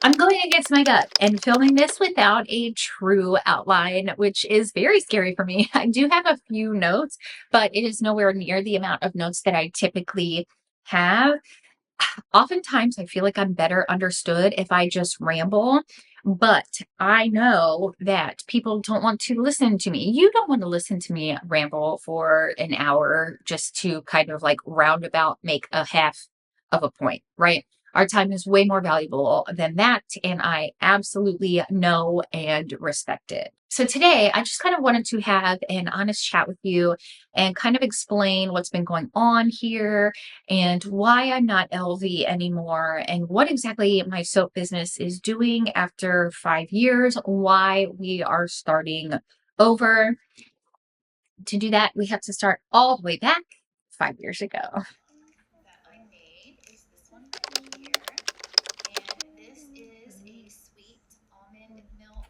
I'm going against my gut and filming this without a true outline, which is very scary for me. I do have a few notes, but it is nowhere near the amount of notes that I typically have. Oftentimes, I feel like I'm better understood if I just ramble, but I know that people don't want to listen to me. You don't want to listen to me ramble for an hour just to kind of like roundabout make a half of a point, right? Our time is way more valuable than that, and I absolutely know and respect it. So today, I just kind of wanted to have an honest chat with you and kind of explain what's been going on here and why I'm not LV anymore, and what exactly my soap business is doing after 5 years, why we are starting over. To do that, we have to start all the way back 5 years ago. That I made is this one right here. And this is a sweet almond milk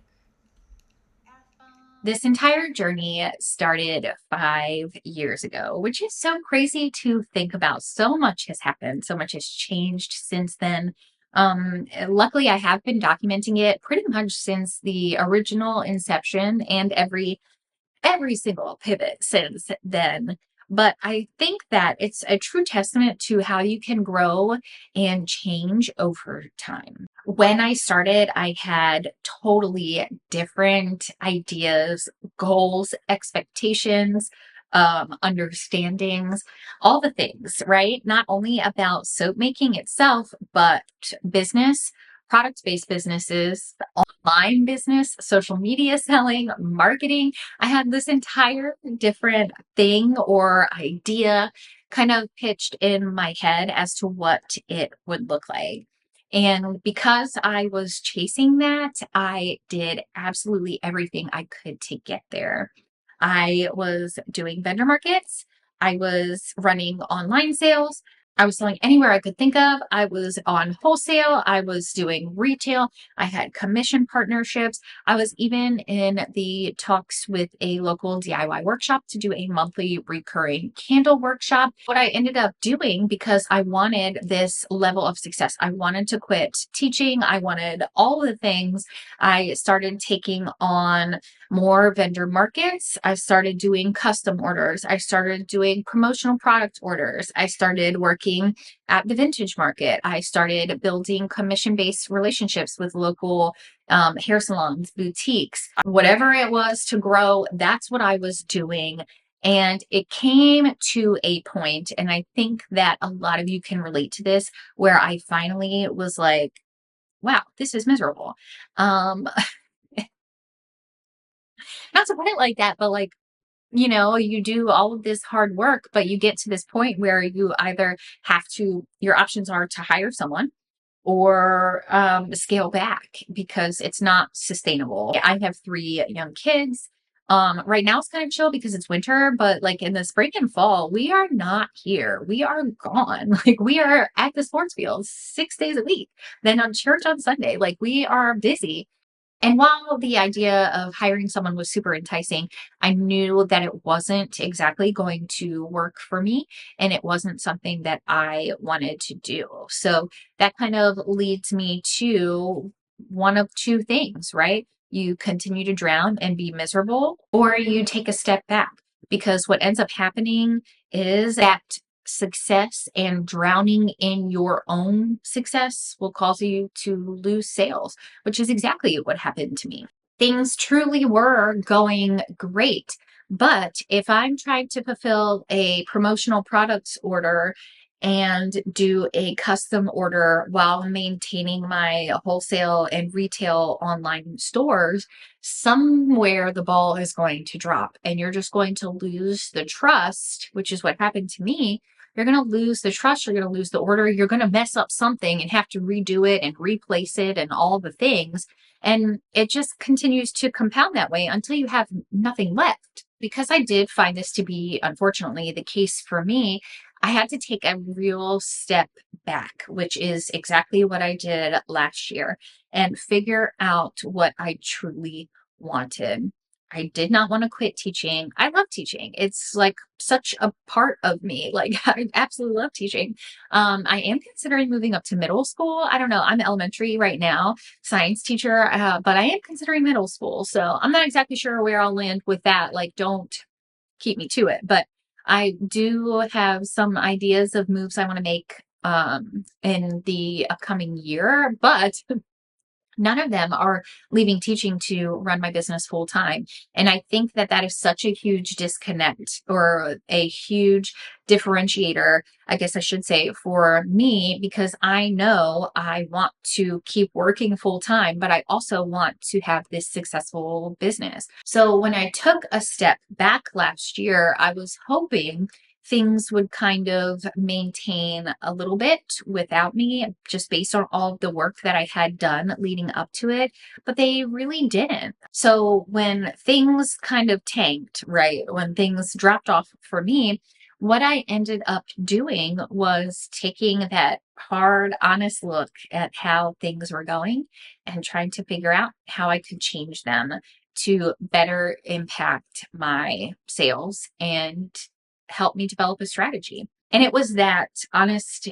bath bomb. This entire journey started 5 years ago, which is so crazy to think about. So much has happened, so much has changed since then. Luckily, I have been documenting it pretty much since the original inception and every single pivot since then. But I think that it's a true testament to how you can grow and change over time. When I started, I had totally different ideas, goals, expectations, understandings, all the things, right? Not only about soap making itself, but business, product based businesses, online business, social media selling, marketing. I had this entire different thing or idea kind of pitched in my head as to what it would look like. And because I was chasing that, I did absolutely everything I could to get there. I was doing vendor markets. I was running online sales. I was selling anywhere I could think of. I was on wholesale. I was doing retail. I had commission partnerships. I was even in the talks with a local DIY workshop to do a monthly recurring candle workshop. What I ended up doing, because I wanted this level of success, I wanted to quit teaching. I wanted all the things. I started taking on more vendor markets. I started doing custom orders. I started doing promotional product orders. I started working at the vintage market. I started building commission based relationships with local hair salons, boutiques, whatever it was to grow. That's what I was doing. And it came to a point, and I think that a lot of you can relate to this, where I finally was like, wow, this is miserable. Um, Not to put it like that, but like, you do all of this hard work, but you get to this point where you either have to, your options are to hire someone or scale back because it's not sustainable. I have 3 young kids. Right now it's kind of chill because it's winter, but like in the spring and fall, we are not here. We are gone. Like we are at the sports field 6 days a week, then on church on Sunday. Like we are busy. And while the idea of hiring someone was super enticing, I knew that it wasn't exactly going to work for me and it wasn't something that I wanted to do. So that kind of leads me to one of two things, right? You continue to drown and be miserable, or you take a step back. Because what ends up happening is that success and drowning in your own success will cause you to lose sales, which is exactly what happened to me. Things truly were going great. But if I'm trying to fulfill a promotional products order and do a custom order while maintaining my wholesale and retail online stores, somewhere the ball is going to drop and you're just going to lose the trust, which is what happened to me. You're going to lose the trust, you're going to lose the order, you're going to mess up something and have to redo it and replace it and all the things. And it just continues to compound that way until you have nothing left. Because I did find this to be, unfortunately, the case for me, I had to take a real step back, which is exactly what I did last year, and figure out what I truly wanted. I did not want to quit teaching. I love teaching. It's like such a part of me. Like I absolutely love teaching. I am considering moving up to middle school. I don't know. I'm elementary right now, science teacher, but I am considering middle school. So I'm not exactly sure where I'll land with that. Like, don't keep me to it, but I do have some ideas of moves I want to make in the upcoming year, but none of them are leaving teaching to run my business full time. And I think that that is such a huge disconnect or a huge differentiator, I guess I should say, for me, because I know I want to keep working full time, but I also want to have this successful business. So when I took a step back last year, I was hoping things would kind of maintain a little bit without me, just based on all of the work that I had done leading up to it, but they really didn't. So when things kind of tanked, right, when things dropped off for me, what I ended up doing was taking that hard, honest look at how things were going and trying to figure out how I could change them to better impact my sales and help me develop a strategy. And it was that honest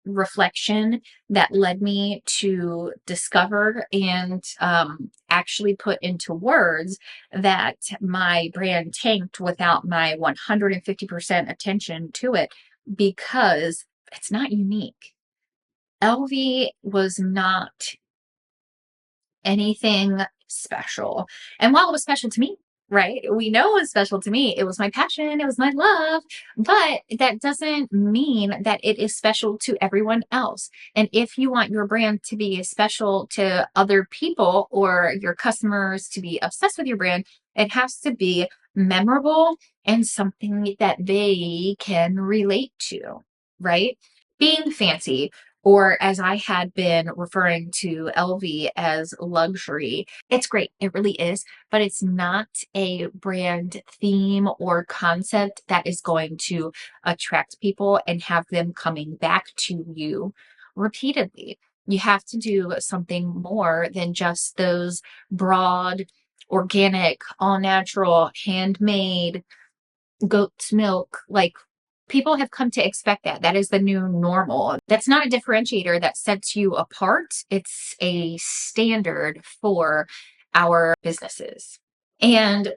reflection that led me to discover and actually put into words that my brand tanked without my 150% attention to it because it's not unique. LV was not anything special. And while it was special to me, right? We know it was special to me. It was my passion, it was my love, but that doesn't mean that it is special to everyone else. And if you want your brand to be special to other people or your customers to be obsessed with your brand, it has to be memorable and something that they can relate to, right? Being fancy, or as I had been referring to LV as luxury. It's great. It really is, but it's not a brand theme or concept that is going to attract people and have them coming back to you repeatedly. You have to do something more than just those broad, organic, all natural, handmade, goat's milk. Like, people have come to expect that. That is the new normal. That's not a differentiator that sets you apart. It's a standard for our businesses. And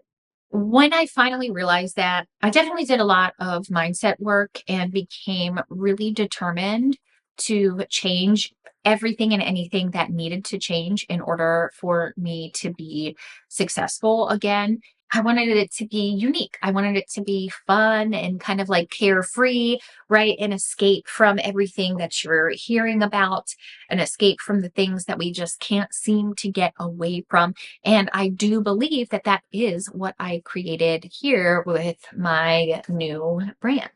when I finally realized that, I definitely did a lot of mindset work and became really determined to change everything and anything that needed to change in order for me to be successful again. I wanted it to be unique. I wanted it to be fun and kind of like carefree, right? An escape from everything that you're hearing about, an escape from the things that we just can't seem to get away from. And I do believe that that is what I created here with my new brand.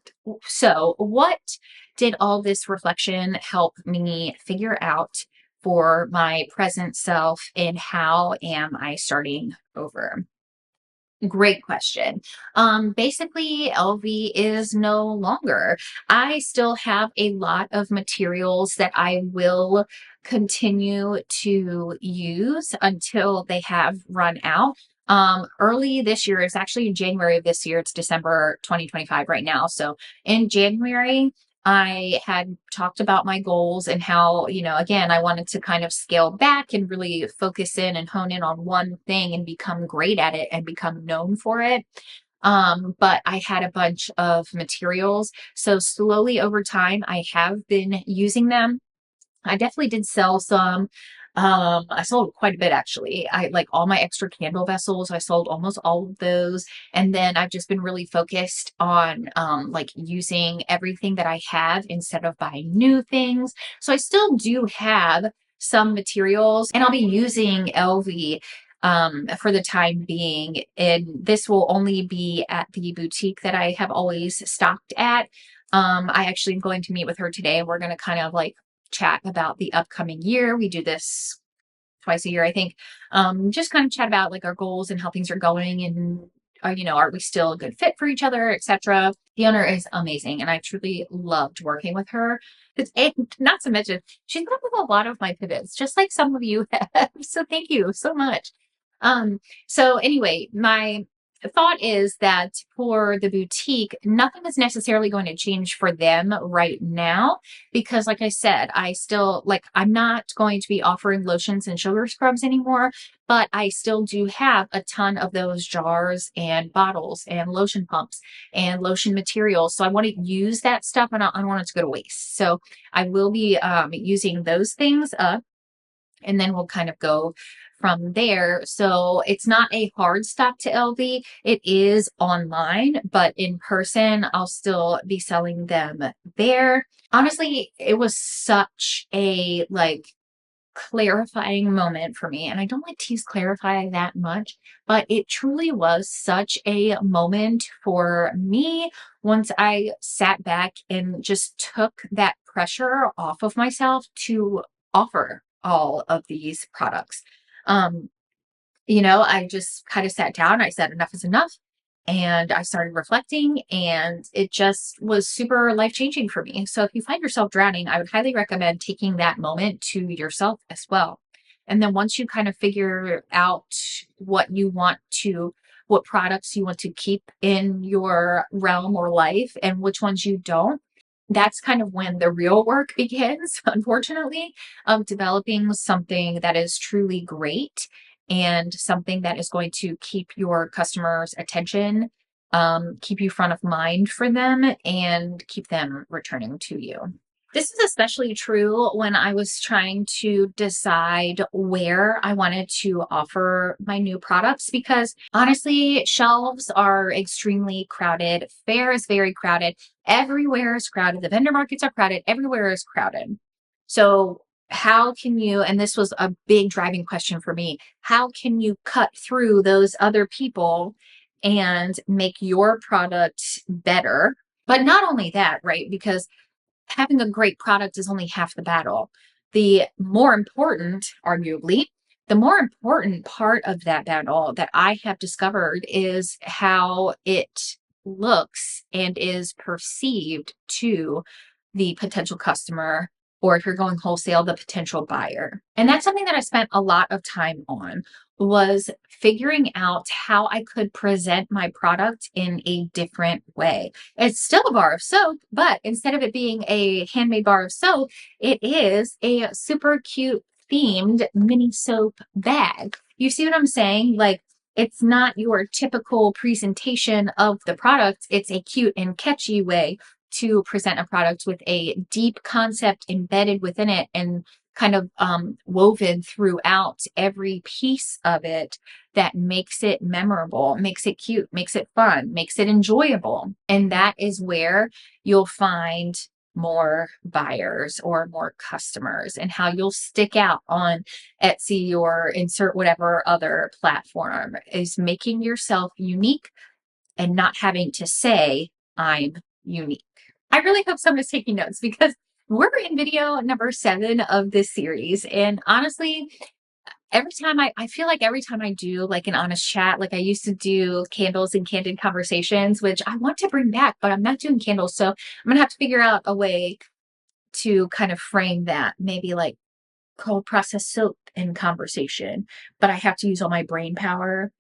So, what did all this reflection help me figure out for my present self, and how am I starting over? Great question. Basically, LV is no longer. I still have a lot of materials that I will continue to use until they have run out. Early this year, it's actually in January of this year, it's December 2025 right now. So in January, I had talked about my goals and how, again, I wanted to kind of scale back and really focus in and hone in on one thing and become great at it and become known for it. But I had a bunch of materials. So slowly over time, I have been using them. I definitely did sell some. I sold quite a bit actually. I like all my extra candle vessels. I sold almost all of those. And then I've just been really focused on like using everything that I have instead of buying new things. So I still do have some materials and I'll be using LV for the time being. And this will only be at the boutique that I have always stocked at. I actually am going to meet with her today. We're going to kind of like chat about the upcoming year. We do this twice a year, I think. Just kind of chat about like our goals and how things are going and are we still a good fit for each other, etc. The owner is amazing and I truly loved working with her. And not to mention, she's been with a lot of my pivots, just like some of you have. So thank you so much. So anyway, my thought is that for the boutique, nothing is necessarily going to change for them right now because like I said, I still like I'm not going to be offering lotions and sugar scrubs anymore, but I still do have a ton of those jars and bottles and lotion pumps and lotion materials. So I want to use that stuff and I don't want it to go to waste. So I will be using those things up and then we'll kind of go from there. So it's not a hard stop to LV. It is online, but in person, I'll still be selling them there. Honestly, it was such a like clarifying moment for me. And I don't like to use clarify that much, but it truly was such a moment for me once I sat back and just took that pressure off of myself to offer all of these products. Um, I just kind of sat down. I said, enough is enough. And I started reflecting, and it just was super life changing for me. So, if you find yourself drowning, I would highly recommend taking that moment to yourself as well. And then, once you kind of figure out what products you want to keep in your realm or life, and which ones you don't, that's kind of when the real work begins, unfortunately, of developing something that is truly great and something that is going to keep your customers' attention, keep you front of mind for them, and keep them returning to you. This is especially true when I was trying to decide where I wanted to offer my new products because honestly, shelves are extremely crowded. Fair is very crowded. Everywhere is crowded. The vendor markets are crowded. Everywhere is crowded. So, how can you, and this was a big driving question for me, how can you cut through those other people and make your product better? But not only that, right? Because having a great product is only half the battle. The more important, arguably, the more important part of that battle that I have discovered is how it looks and is perceived to the potential customer, or if you're going wholesale, the potential buyer. And that's something that I spent a lot of time on was figuring out how I could present my product in a different way. It's still a bar of soap, but instead of it being a handmade bar of soap, it is a super cute themed mini soap bag. You see what I'm saying? Like, it's not your typical presentation of the product. It's a cute and catchy way to present a product with a deep concept embedded within it and kind of woven throughout every piece of it that makes it memorable, makes it cute, makes it fun, makes it enjoyable. And that is where you'll find more buyers or more customers and how you'll stick out on Etsy or insert whatever other platform is making yourself unique and not having to say, I'm unique. I really hope someone is taking notes because we're in video number 7 of this series. And honestly, I feel like every time I do like an honest chat, like I used to do candles and candid conversations, which I want to bring back, but I'm not doing candles. So I'm going to have to figure out a way to kind of frame that, maybe like cold process soap in conversation, but I have to use all my brain power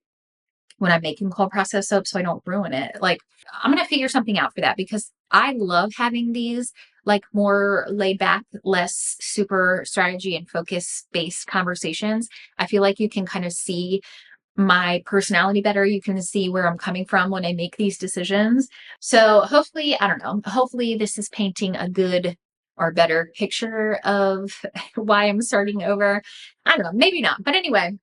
when I'm making cold process soap so I don't ruin it. Like, I'm going to figure something out for that because I love having these like more laid back, less super strategy and focus based conversations. I feel like you can kind of see my personality better. You can see where I'm coming from when I make these decisions. So hopefully, I don't know, hopefully this is painting a good or better picture of why I'm starting over. I don't know, maybe not. But anyway,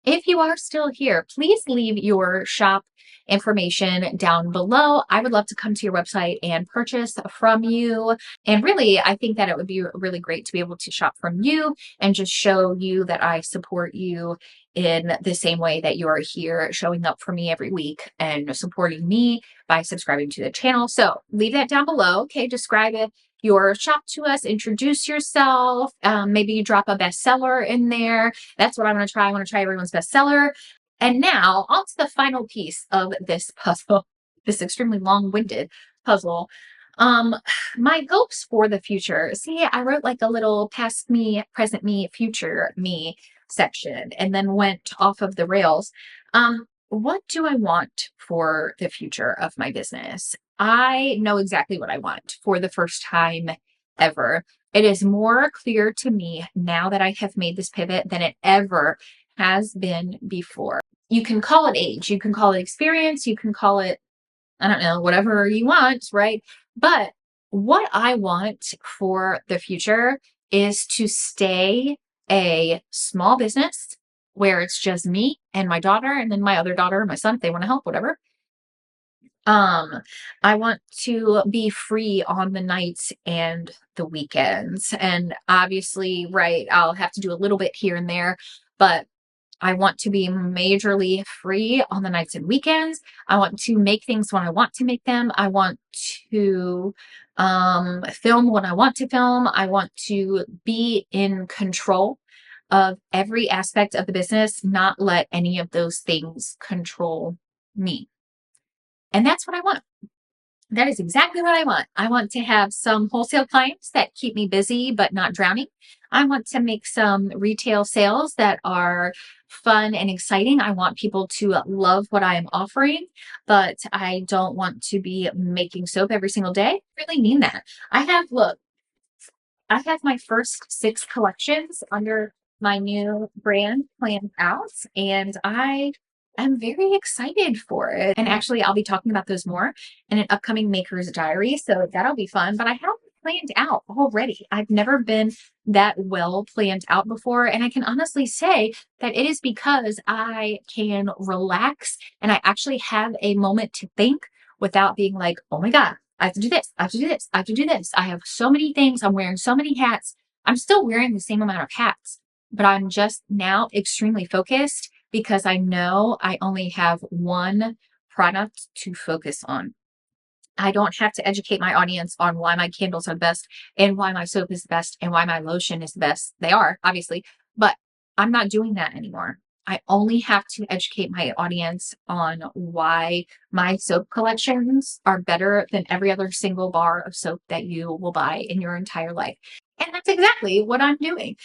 if you are still here, please leave your shop information down below. I would love to come to your website and purchase from you. And really, I think that it would be really great to be able to shop from you and just show you that I support you in the same way that you are here showing up for me every week and supporting me by subscribing to the channel. So leave that down below. Okay, describe it your shop to us, introduce yourself. Maybe you drop a bestseller in there. That's what I want to try. I want to try everyone's bestseller. And now on to the final piece of this puzzle, this extremely long-winded puzzle. Um, my hopes for the future. See, I wrote like a little past me, present me, future me section and then went off of the rails. What do I want for the future of my business? I know exactly what I want for the first time ever. It is more clear to me now that I have made this pivot than it ever has been before. You can call it age, you can call it experience, you can call it, I don't know, whatever you want, right? But what I want for the future is to stay a small business where it's just me and my daughter, and then my other daughter and my son, if they want to help, whatever. Um, I want to be free on the nights and the weekends. And obviously, right, I'll have to do a little bit here and there, but I want to be majorly free on the nights and weekends. I want to make things when I want to make them. I want to film when I want to film. I want to be in control of every aspect of the business, not let any of those things control me. And that's what I want. That is exactly what I want. I want to have some wholesale clients that keep me busy but not drowning. I want to make some retail sales that are fun and exciting. I want people to love what I am offering, but I don't want to be making soap every single day. I really mean that. Look, I have my first 6 collections under my new brand planned out, and I am very excited for it. And actually, I'll be talking about those more in an upcoming Maker's Diary, so that'll be fun. But I have planned out already. I've never been that well planned out before, and I can honestly say that it is because I can relax and I actually have a moment to think without being like, oh my God, I have to do this. I have to do this. I have to do this. I have so many things. I'm wearing so many hats. I'm still wearing the same amount of hats, but I'm just now extremely focused because I know I only have one product to focus on. I don't have to educate my audience on why my candles are the best and why my soap is the best and why my lotion is the best. They are, obviously, but I'm not doing that anymore. I only have to educate my audience on why my soap collections are better than every other single bar of soap that you will buy in your entire life. And that's exactly what I'm doing.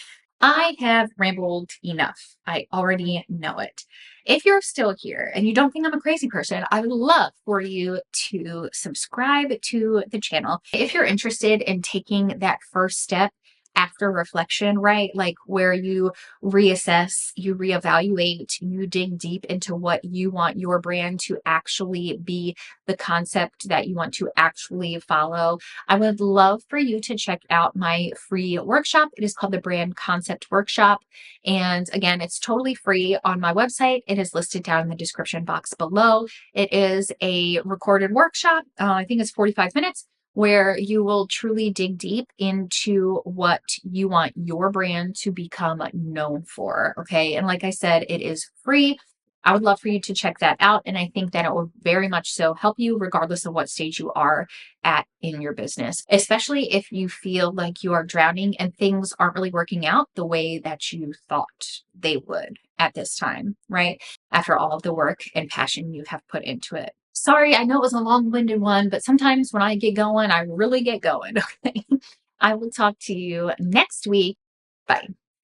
I have rambled enough. I already know it. If you're still here and you don't think I'm a crazy person, I would love for you to subscribe to the channel. If you're interested in taking that first step after reflection, right? Like where you reassess, you reevaluate, you dig deep into what you want your brand to actually be, the concept that you want to actually follow. I would love for you to check out my free workshop. It is called the Brand Concept Workshop. And again, it's totally free on my website. It is listed down in the description box below. It is a recorded workshop. I think it's 45 minutes where you will truly dig deep into what you want your brand to become known for. Okay. And like I said, it is free. I would love for you to check that out. And I think that it will very much so help you, regardless of what stage you are at in your business, especially if you feel like you are drowning and things aren't really working out the way that you thought they would at this time, right? After all of the work and passion you have put into it. Sorry, I know it was a long winded one, but sometimes when I get going, I really get going. Okay. I will talk to you next week. Bye.